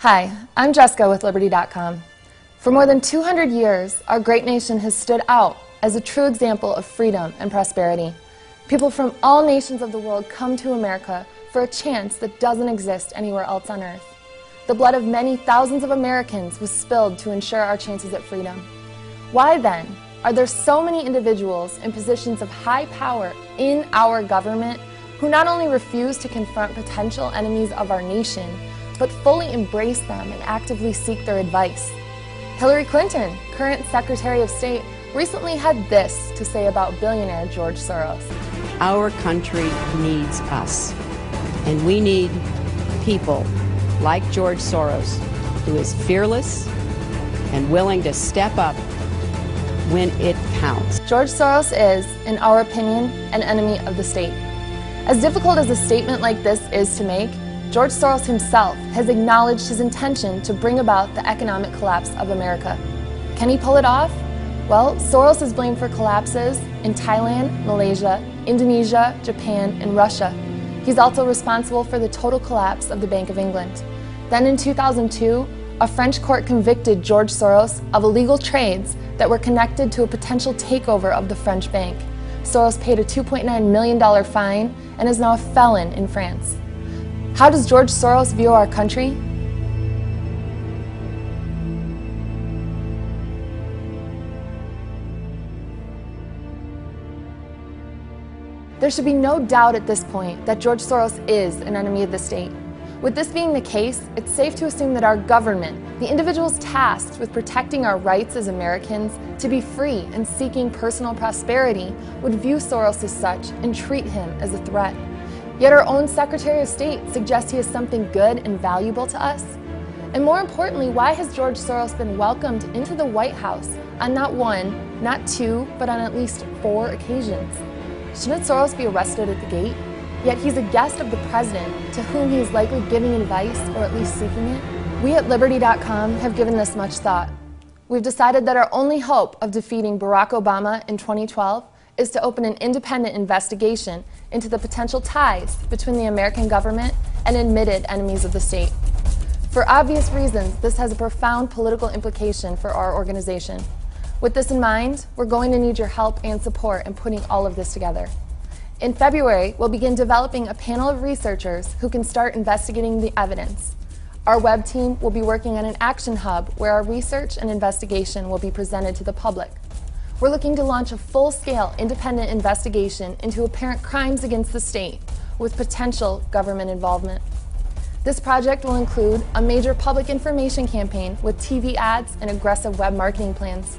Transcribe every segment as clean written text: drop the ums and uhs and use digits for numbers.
Hi, I'm Jessica with Liberty.com. For more than 200 years, our great nation has stood out as a true example of freedom and prosperity. People from all nations of the world come to America for a chance that doesn't exist anywhere else on earth. The blood of many thousands of Americans was spilled to ensure our chances at freedom. Why then are there so many individuals in positions of high power in our government who not only refuse to confront potential enemies of our nation, but fully embrace them and actively seek their advice? Hillary Clinton, current Secretary of State, recently had this to say about billionaire George Soros. Our country needs us, and we need people like George Soros, who is fearless and willing to step up when it counts. George Soros is, in our opinion, an enemy of the state. As difficult as a statement like this is to make, George Soros himself has acknowledged his intention to bring about the economic collapse of America. Can he pull it off? Well, Soros is blamed for collapses in Thailand, Malaysia, Indonesia, Japan, and Russia. He's also responsible for the total collapse of the Bank of England. Then in 2002, a French court convicted George Soros of illegal trades that were connected to a potential takeover of the French bank. Soros paid a $2.9 million fine and is now a felon in France. How does George Soros view our country? There should be no doubt at this point that George Soros is an enemy of the state. With this being the case, it's safe to assume that our government, the individuals tasked with protecting our rights as Americans to be free and seeking personal prosperity, would view Soros as such and treat him as a threat. Yet our own Secretary of State suggests he is something good and valuable to us. And more importantly, why has George Soros been welcomed into the White House on not one, not two, but on at least 4 occasions? Shouldn't Soros be arrested at the gate? Yet he's a guest of the president, to whom he is likely giving advice, or at least seeking it. We at Liberty.com have given this much thought. We've decided that our only hope of defeating Barack Obama in 2012 is to open an independent investigation into the potential ties between the American government and admitted enemies of the state. For obvious reasons, this has a profound political implication for our organization. With this in mind, we're going to need your help and support in putting all of this together. In February, we'll begin developing a panel of researchers who can start investigating the evidence. Our web team will be working on an action hub where our research and investigation will be presented to the public. We're looking to launch a full-scale independent investigation into apparent crimes against the state with potential government involvement. This project will include a major public information campaign with TV ads and aggressive web marketing plans.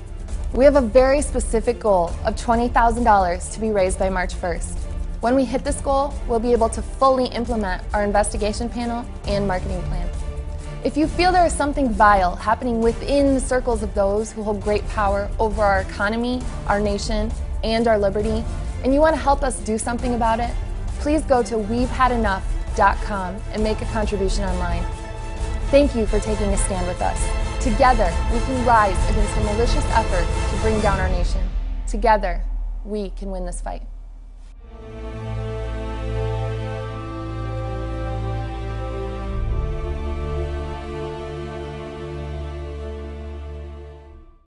We have a very specific goal of $20,000 to be raised by March 1st. When we hit this goal, we'll be able to fully implement our investigation panel and marketing plan. If you feel there is something vile happening within the circles of those who hold great power over our economy, our nation, and our liberty, and you want to help us do something about it, please go to we'vehadenough.com and make a contribution online. Thank you for taking a stand with us. Together, we can rise against a malicious effort to bring down our nation. Together, we can win this fight.